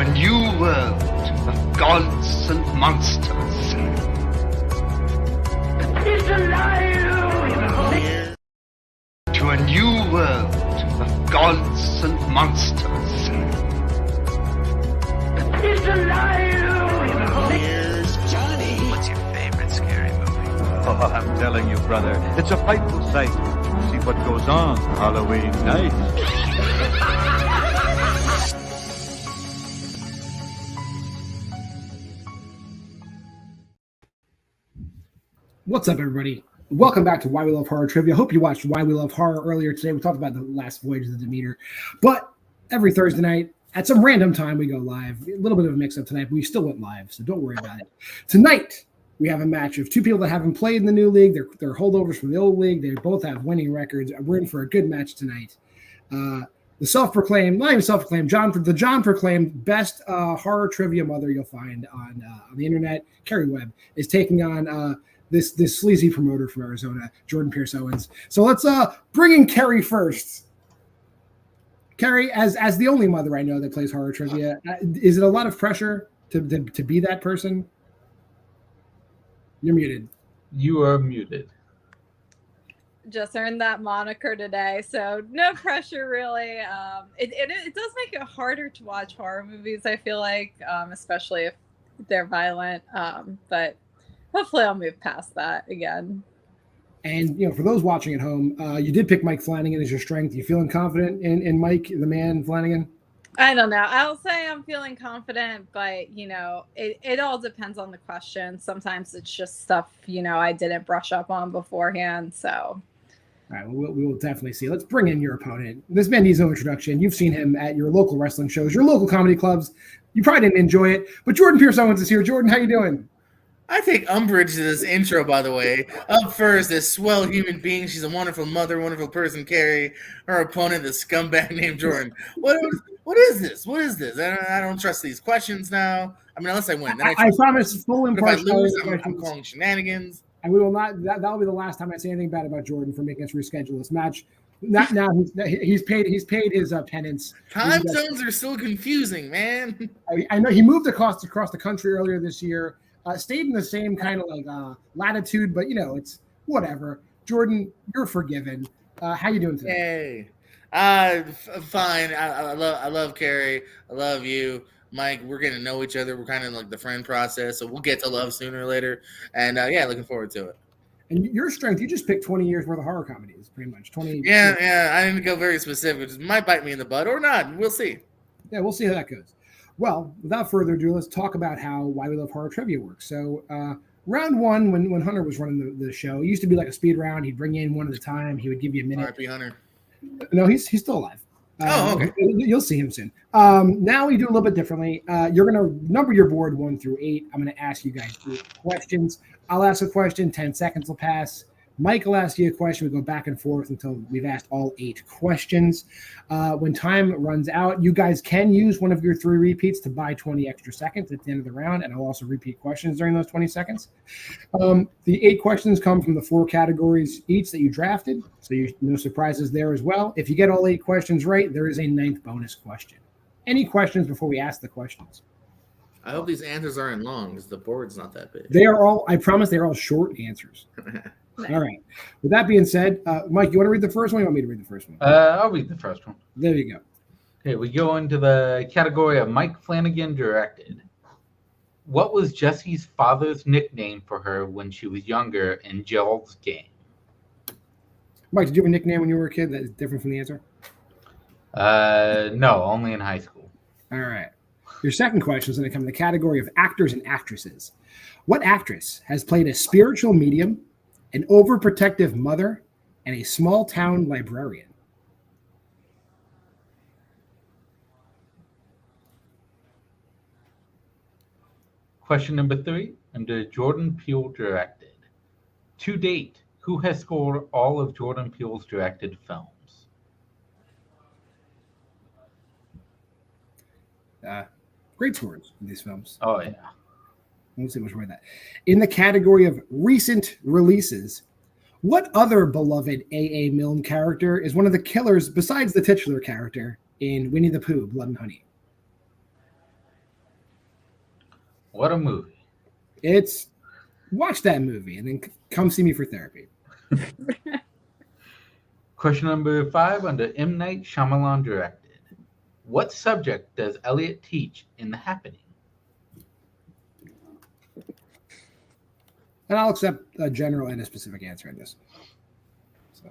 a new world of gods and monsters. It's alive! To a new world of gods and monsters. It's alive! Here's Johnny. What's your favorite scary movie? Oh, I'm telling you, brother, it's a frightful sight. See what goes on Halloween night. What's up, everybody? Welcome back to Why We Love Horror Trivia. Hope you watched Why We Love Horror earlier today. We talked about the last voyage of the Demeter. But every Thursday night, at some random time, we go live. A little bit of a mix-up tonight, but we still went live, so don't worry about it. Tonight, we have a match of two people that haven't played in the new league. They're holdovers from the old league. They both have winning records. We're in for a good match tonight. The self-proclaimed, not even self-proclaimed, John proclaimed best horror trivia mother you'll find on the internet, Kerri Webb, is taking on this sleazy promoter from Arizona, Jordan Pierce Owens. So let's bring in Kerri first. Kerri, as the only mother I know that plays horror trivia, is it a lot of pressure to be that person? You're muted. You are muted. Just earned that moniker today, so no pressure really. It does make it harder to watch horror movies, I feel like, especially if they're violent. But hopefully I'll move past that again. And, you know, for those watching at home, you did pick Mike Flanagan as your strength. You feeling confident in Mike, the man Flanagan? I don't know. I'll say I'm feeling confident, but, you know, it all depends on the question. Sometimes it's just stuff, you know, I didn't brush up on beforehand, so. All right, well, we will definitely see. Let's bring in your opponent. This man needs no introduction. You've seen him at your local wrestling shows, your local comedy clubs. You probably didn't enjoy it, but Jordan Pierce Owens is here. Jordan, how you doing? I take umbrage to this intro, by the way. Up first, this swell human being. She's a wonderful mother, wonderful person, Kerri. Her opponent, the scumbag named Jordan. What is this? What is this? I don't trust these questions now. I mean, unless I win. Then I promise full impartiality. If I lose, impartiality. I'm calling shenanigans. And we will not. That'll be the last time I say anything bad about Jordan for making us reschedule this match. Not now. He's paid his penance. Time zones are still confusing, man. I know he moved across the country earlier this year. Stayed in the same kind of like latitude, but you know it's whatever. Jordan, you're forgiven. How you doing today? Hey, fine. I love Kerri. I love you, Mike. We're getting to know each other. We're kind of like the friend process, so we'll get to love sooner or later. And yeah, looking forward to it. And your strength, you just picked 20 years worth of horror comedies, pretty much 20. Yeah. I didn't go very specific. It might bite me in the butt or not. We'll see. Yeah, we'll see how that goes. Well, without further ado, let's talk about how Why We Love Horror Trivia works. So round one, when Hunter was running the show, it used to be like a speed round. He'd bring you in one at a time. He would give you a minute. R.I.P. Hunter. No, he's still alive. Okay. You'll see him soon. Now we do a little bit differently. You're going to number your board 1 through 8. I'm going to ask you guys 8 questions. I'll ask a question. 10 seconds will pass. Mike will ask you a question. We go back and forth until we've asked all 8 questions. When time runs out, you guys can use one of your 3 repeats to buy 20 extra seconds at the end of the round, and I'll also repeat questions during those 20 seconds. The 8 questions come from the 4 categories each that you drafted, so no surprises there as well. If you get all 8 questions right, there is a 9th bonus question. Any questions before we ask the questions? I hope these answers aren't long because the board's not that big. They are all, I promise, they're all short answers. All right. With that being said, Mike, you want to read the first one? Or you want me to read the first one? I'll read the first one. There you go. Okay, we go into the category of Mike Flanagan directed. What was Jessie's father's nickname for her when she was younger in Gerald's game? Mike, did you have a nickname when you were a kid that is different from the answer? No, only in high school. All right. Your second question is going to come in the category of actors and actresses. What actress has played a spiritual medium, an overprotective mother, and a small-town librarian? Question number 3, under Jordan Peele directed. To date, who has scored all of Jordan Peele's directed films? Great scores in these films. Oh, yeah. I won't say much more than that. In the category of recent releases, what other beloved A.A. Milne character is one of the killers besides the titular character in Winnie the Pooh, Blood and Honey? What a movie. It's watch that movie and then come see me for therapy. Question number 5 under M. Night Shyamalan directed. What subject does Elliot teach in The Happening? And I'll accept a general and a specific answer in this. So,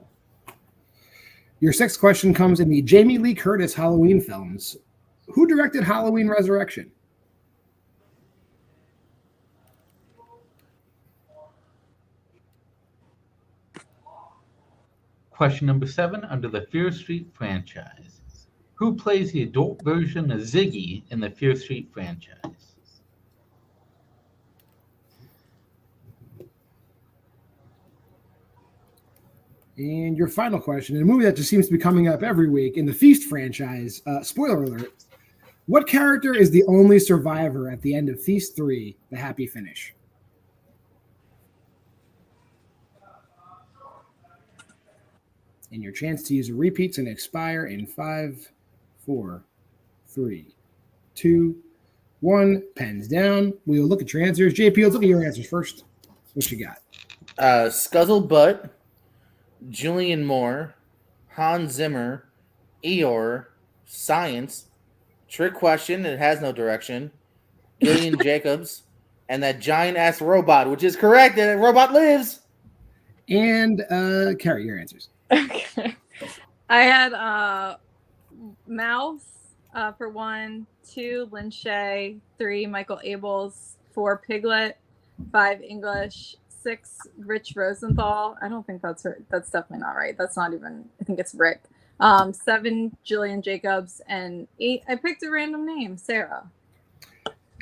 your 6th question comes in the Jamie Lee Curtis Halloween films. Who directed Halloween Resurrection? Question number 7 under the Fear Street franchise. Who plays the adult version of Ziggy in the Fear Street franchise? And your final question, in a movie that just seems to be coming up every week in the Feast franchise, spoiler alert, what character is the only survivor at the end of Feast 3, The Happy Finish? And your chance to use a repeat's going to expire in 5, 4, 3, 2, 1. Pens down. We will look at your answers. JP, let's look at your answers first. What you got? Scuzzlebutt, Julian Moore, Hans Zimmer, Eeyore, Science, Trick Question, it has no direction, Gillian Jacobs, and that giant-ass robot, which is correct, that robot lives. And Kerri, your answers. Okay. I had Mouse for 1, 2, Lin Shaye, 3, Michael Abels, 4, Piglet, 5, English, 6, Rich Rosenthal. I don't think that's right. That's definitely not right. That's not even, I think it's Rick. 7, Jillian Jacobs, and 8, I picked a random name, Sarah.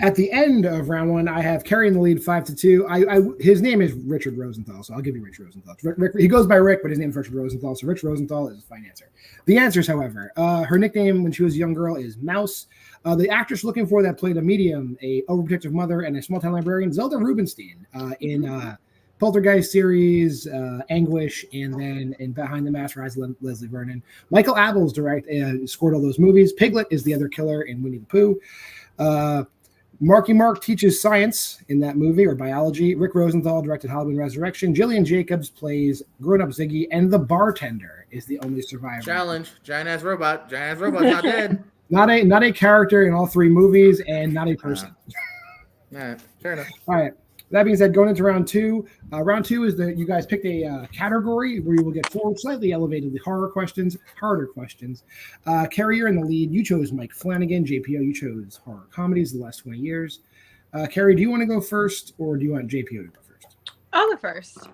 At the end of round 1, I have Kerri in the lead 5-2. His name is Richard Rosenthal, so I'll give you Rich Rosenthal. Rick, he goes by Rick, but his name is Richard Rosenthal, so Rich Rosenthal is a fine answer. The answers, however, her nickname when she was a young girl is Mouse. The actress looking for that played a medium, a overprotective mother, and a small-town librarian, Zelda Rubinstein, in Poltergeist series, Anguish, and then in Behind the Mask, Rise of Leslie Vernon. Michael Abels scored all those movies. Piglet is the other killer in Winnie the Pooh. Marky Mark teaches science in that movie, or biology. Rick Rosenthal directed Halloween Resurrection. Jillian Jacobs plays grown-up Ziggy, and the bartender is the only survivor. Challenge, giant-ass robot. Giant-ass robot's not dead. Not a character in all 3 movies, and not a person. All right, fair enough. All right. That being said, going into round 2, round 2 is you guys picked a category where you will get 4 slightly elevated harder questions. Kerri, you're in the lead. You chose Mike Flanagan. JPO, you chose horror comedies the last 20 years. Kerri, do you want to go first, or do you want JPO to go first? I'll go first.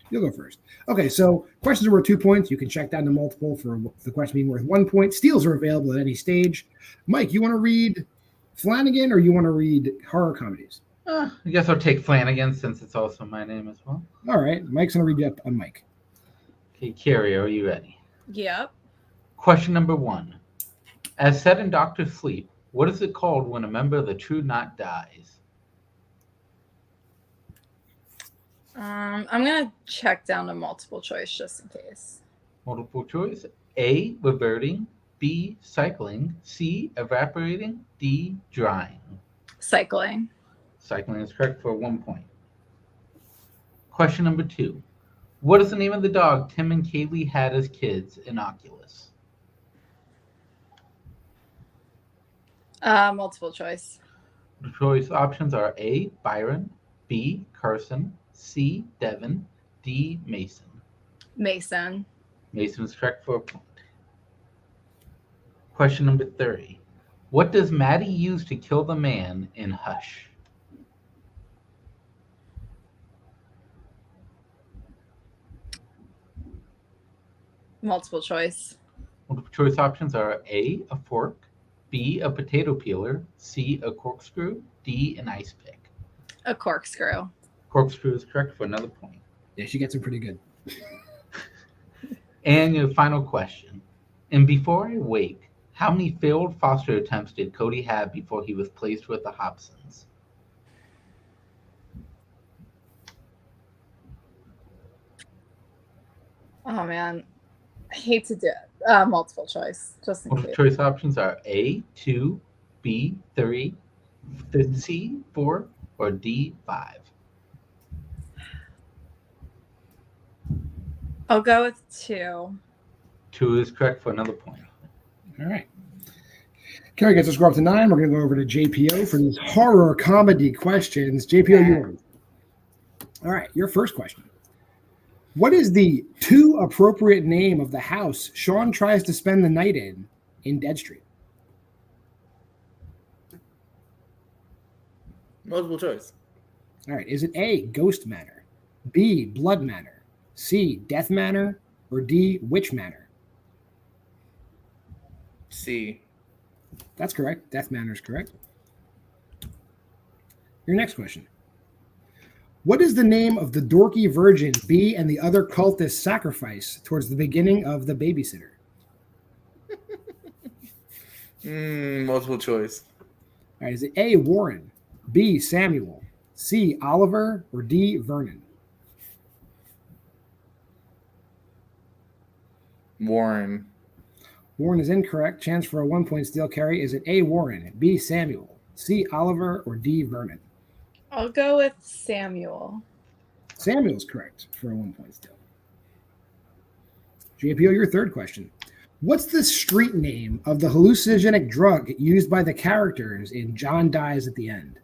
You'll go first. Okay, so questions are worth 2 points. You can check down to multiple for the question being worth 1 point. Steals are available at any stage. Mike, you want to read Flanagan, or you want to read horror comedies? I guess I'll take Flanagan since it's also my name as well. All right. Mike's going to read you up on Mike. Okay, Kerri, are you ready? Yep. Question number 1. As said in Dr. Sleep, what is it called when a member of the True Knot dies? I'm going to check down to multiple choice just in case. Multiple choice. A, reverting. B, cycling. C, evaporating. D, drying. Cycling. Cycling is correct for 1 point. Question number 2. What is the name of the dog Tim and Kaylee had as kids in Oculus? Multiple choice. The choice options are A, Byron, B, Carson, C, Devin, D, Mason. Mason. Mason is correct for a point. Question number 3. What does Maddie use to kill the man in Hush? Multiple choice. Multiple choice options are A, a fork, B, a potato peeler, C, a corkscrew, D, an ice pick. A corkscrew. Corkscrew is correct for another point. Yeah, she gets him pretty good. And your final question. In Before I Wake, how many failed foster attempts did Cody have before he was placed with the Hobsons? Oh, man. I hate to do it. Multiple choice, just in Multiple case. choice options are A, 2, B, 3, C, 4, or D, 5? I'll go with 2. 2 is correct for another point. All right. Kerri gets us score up to 9. We're going to go over to JPO for these horror comedy questions. JPO, you're on. All right, your first question. What is the too appropriate name of the house Sean tries to spend the night in Dead Street? Multiple choice. All right, is it A, Ghost Manor, B, Blood Manor, C, Death Manor, or D, Witch Manor? C. That's correct. Death Manor is correct. Your next question. What is the name of the dorky virgin B and the other cultists sacrifice towards the beginning of The Babysitter? Multiple choice. All right, is it A, Warren, B, Samuel, C, Oliver, or D, Vernon? Warren. Warren is incorrect. Chance for a 1-point steal, Kerri. Is it A, Warren, B, Samuel, C, Oliver, or D, Vernon? I'll go with Samuel. Samuel's correct for a 1-point steal. JPO, your third question. What's the street name of the hallucinogenic drug used by the characters in John Dies at the End?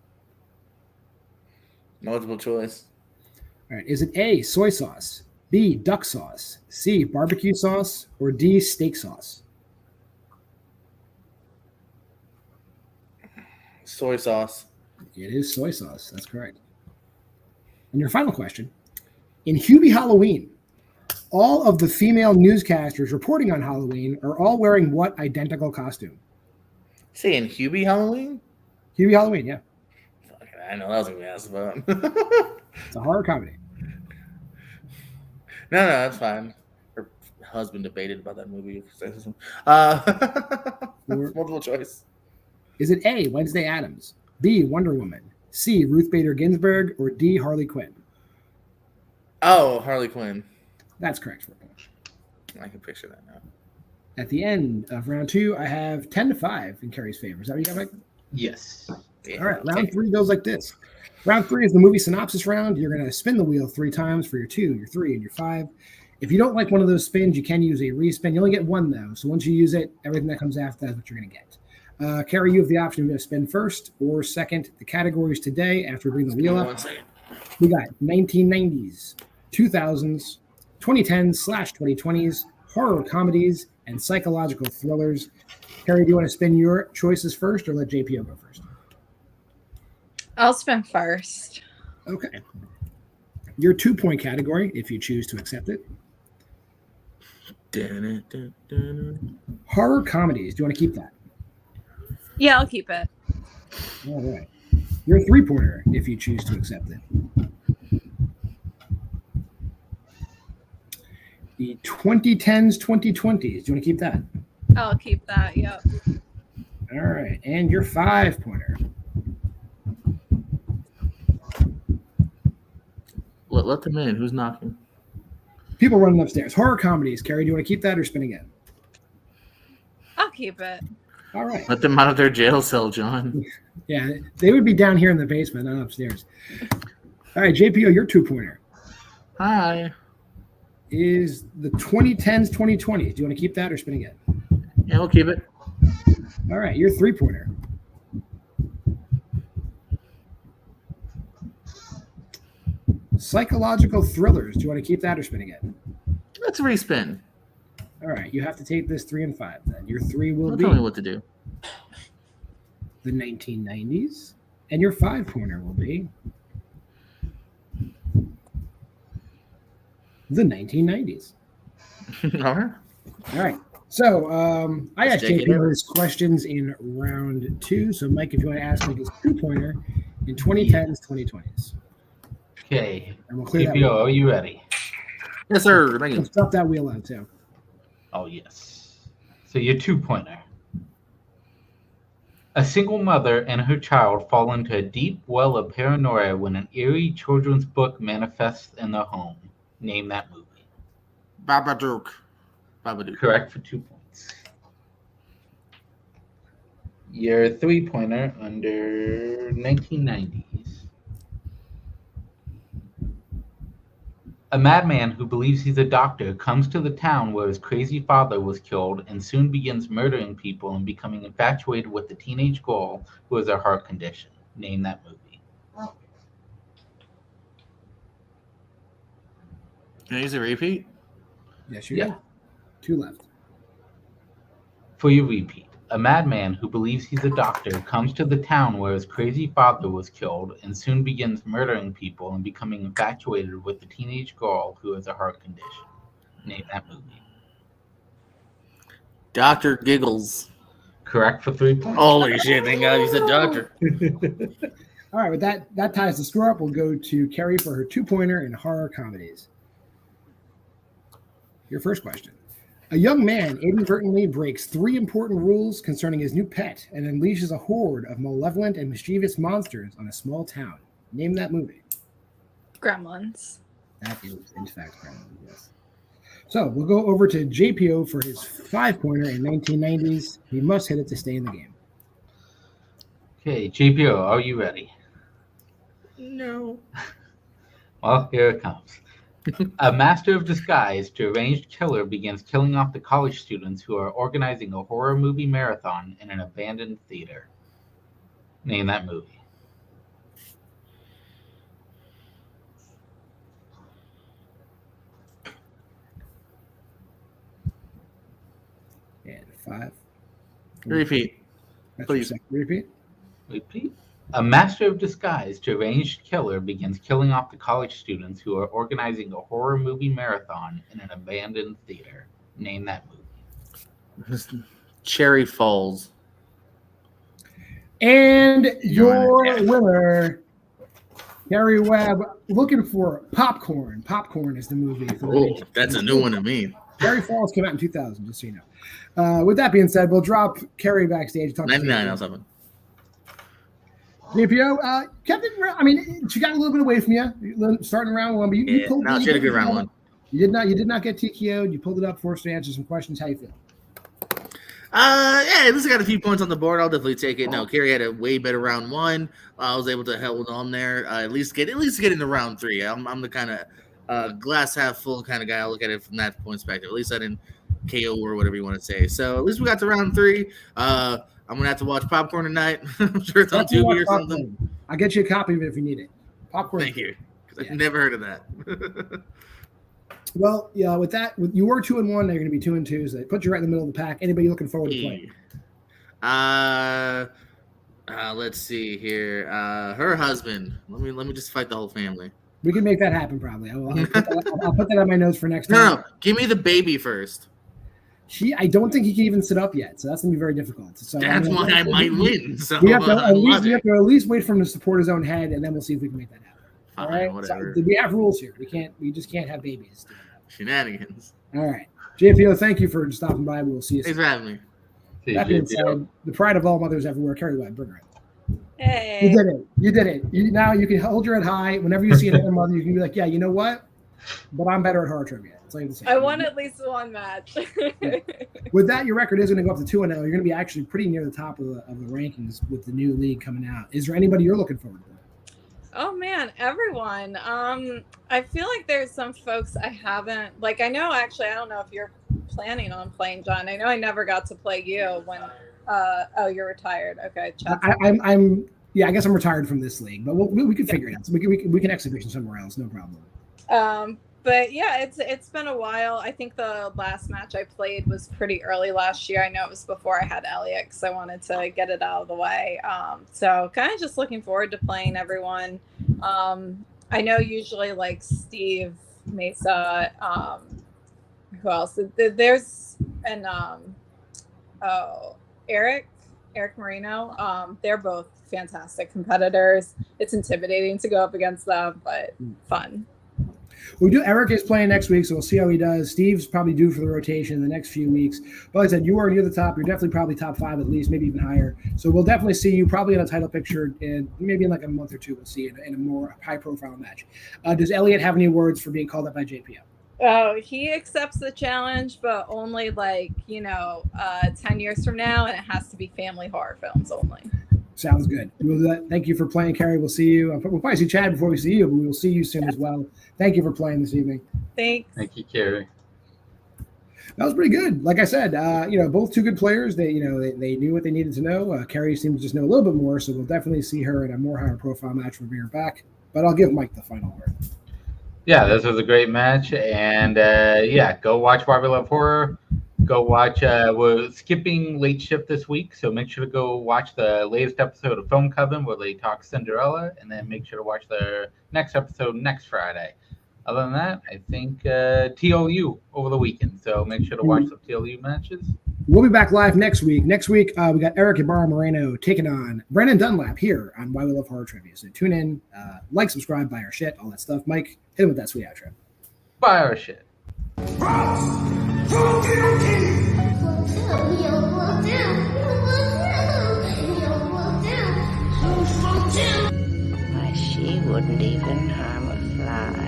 Multiple choice. All right. Is it A, soy sauce, B, duck sauce, C, barbecue sauce, or D, steak sauce? Soy sauce. It is soy sauce. That's correct. And your final question. In Hubie Halloween, all of the female newscasters reporting on Halloween are all wearing what identical costume? Say in Hubie Halloween? Hubie Halloween, yeah. I know that was going to be asked about. It's a horror comedy. No, that's fine. Her husband debated about that movie. Multiple choice. Is it A, Wednesday Addams, B, Wonder Woman, C, Ruth Bader Ginsburg, or D, Harley Quinn? Oh, Harley Quinn. That's correct for a point. I can picture that now. At the end of round 2, I have 10-5 in Kerri's favor. Is that what you got, Mike? Yes. Yeah, All right, round 3 goes like this. Round 3 is the movie synopsis round. You're going to spin the wheel 3 times for your 2, your 3, and your 5. If you don't like one of those spins, you can use a respin. You only get 1, though. So once you use it, everything that comes after that is what you're going to get. Kerri, you have the option to spin first or second. The categories today, after we bring the wheel up, we got 1990s, 2000s, 2010s/2020s, horror comedies, and psychological thrillers. Kerri, do you want to spin your choices first or let JPO go first? I'll spin first. Okay. Your 2-point category, if you choose to accept it. Horror comedies. Do you want to keep that? Yeah, I'll keep it. All right. Your 3-pointer, if you choose to accept it. The 2010s, 2020s. Do you want to keep that? I'll keep that. Yep. All right. And your 5-pointer. Let them in. Who's knocking? People running upstairs. Horror comedies. Kerri, do you want to keep that or spin again? I'll keep it. All right. Let them out of their jail cell, John. Yeah, they would be down here in the basement, not upstairs. All right, JPO, your 2-pointer Hi. is the 2010s, 2020s. Do you want to keep that or spin again? Yeah, we'll keep it. All right, your 3-pointer. Psychological thrillers. Do you want to keep that or spin again? Let's respin. All right, you have to take this 3 and 5 then. Your 3 will Don't be tell me what to do. the 1990s, and your 5-pointer will be the 1990s. All right. All right. So I asked take it JP over. his questions in round 2. So Mike, if you want to ask Mike his 2-pointer in 2010s, 2020s. Okay. And we'll clear that JPO, wheel. are you ready? Yes, sir. Thank you. Let's drop that wheel out too. Oh, yes. So your 2-pointer. A single mother and her child fall into a deep well of paranoia when an eerie children's book manifests in their home. Name that movie. Babadook. Correct for 2 points. Your 3-pointer under 1990s. A madman who believes he's a doctor comes to the town where his crazy father was killed and soon begins murdering people and becoming infatuated with the teenage girl who has a heart condition. Name that movie. Can I use a repeat? Yes, you go. 2 left. For your repeat. A madman who believes he's a doctor comes to the town where his crazy father was killed and soon begins murdering people and becoming infatuated with the teenage girl who has a heart condition. Name that movie. Dr. Giggles. Correct for 3 points. Holy shit, thank God you said doctor. All right, with that ties the score up. We'll go to Kerri for her 2-pointer in horror comedies. Your first question. A young man inadvertently breaks 3 important rules concerning his new pet and unleashes a horde of malevolent and mischievous monsters on a small town. Name that movie. Gremlins. That is, in fact, Gremlins, yes. So we'll go over to JPO for his 5-pointer in 1990s. He must hit it to stay in the game. Okay, JPO, are you ready? No. Well, here it comes. A master of disguise, deranged killer begins killing off the college students who are organizing a horror movie marathon in an abandoned theater. Name that movie. And 5. Repeat. That's your Please. second repeat. Repeat. A master of disguise, deranged killer begins killing off the college students who are organizing a horror movie marathon in an abandoned theater. Name that movie. Cherry Falls. And your winner, Kerri Webb, looking for Popcorn. Popcorn is the movie. Oh, that's a new one to me. Cherry Falls came out in 2000, just so you know. With that being said, we'll drop Kerri backstage. 99 or something. JPO, Captain, I mean, she got a little bit away from you, starting round 1, but you pulled. No, she had a good round 1. You did not get TKO'd. You pulled it up, forced to answer some questions. How you feel? Yeah, at least I got a few points on the board. I'll definitely take it. No, Kerri had a way better round 1. I was able to hold on there. At least get into round 3. I'm the kind of glass half full kind of guy. I look at it from that point perspective. At least I didn't KO or whatever you want to say. So at least we got to round 3. I'm gonna have to watch Popcorn tonight. I'm sure it's on Tubi or something. I'll get you a copy of it if you need it. Popcorn. Thank you. Because I've never heard of that. Well, yeah. With that, you were 2-1. Now you're going to be 2-2. So they put you right in the middle of the pack. Anybody looking forward to playing? Let's see here. Her husband. Let me just fight the whole family. We can make that happen probably. I'll put that on my notes for next time. No, give me the baby first. I don't think he can even sit up yet, so that's gonna be very difficult. So that's why I might win. So we have to at least wait for him to support his own head, and then we'll see if we can make that happen. Fine, all right, whatever. So we have rules here. We just can't have babies. Shenanigans. All right, JPO, thank you for stopping by. We'll see you soon. Thanks for having me. That being said, the pride of all mothers everywhere, Kerri Webb, bring her in. Hey. You did it. Now you can hold your head high. Whenever you see another mother, you can be like, yeah, you know what? But I'm better at horror trivia. It's like the same. I won at least 1 match. With that, your record is going to go up to 2-0. You're going to be actually pretty near the top of the rankings with the new league coming out. Is there anybody you're looking forward to? Oh man, everyone. I feel like there's some folks I haven't. I know actually. I don't know if you're planning on playing, John. I know I never got to play you when. Oh, you're retired. Okay. I'm. Yeah, I guess I'm retired from this league, but we can figure it out. So we can exhibition somewhere else, no problem. But yeah, it's been a while. I think the last match I played was pretty early last year. I know it was before I had Elliot because I wanted to get it out of the way. So kind of just looking forward to playing everyone. I know usually Steve Mesa. Who else? There's Eric Marino. They're both fantastic competitors. It's intimidating to go up against them, but fun. We do. Eric is playing next week, so we'll see how he does. Steve's probably due for the rotation in the next few weeks. But like I said, you are near the top. You're definitely probably top 5 at least, maybe even higher. So we'll definitely see you probably in a title picture, and maybe in a month or two we'll see you in a more high-profile match. Does Elliot have any words for being called up by JPO? Oh, he accepts the challenge, but only 10 years from now, and it has to be family horror films only. Sounds good. We'll do that. Thank you for playing, Kerri. We'll see you. We'll probably see Chad before we see you, but we will see you soon as well. Thank you for playing this evening. Thanks. Thank you, Kerri. That was pretty good. Like I said, both two good players. They knew what they needed to know. Kerri seems to just know a little bit more, so we'll definitely see her in a more higher profile match for bringing her back. But I'll give Mike the final word. Yeah, this was a great match, and go watch Why We Love Horror. Go watch. We're skipping Late Shift this week, so make sure to go watch the latest episode of Film Coven where they talk Cinderella, and then make sure to watch the next episode next Friday. Other than that, I think TLU over the weekend, so make sure to watch some TLU matches. We'll be back live next week. Next week, we got Eric Ibarra Moreno taking on Brennan Dunlap here on Why We Love Horror Trivia. So tune in, like, subscribe, buy our shit, all that stuff. Mike, hit him with that sweet outro. Buy our shit. Why, she wouldn't even harm a fly.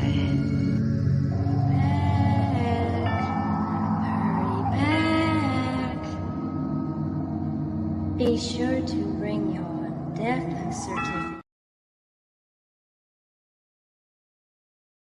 Be sure to bring your death certificate.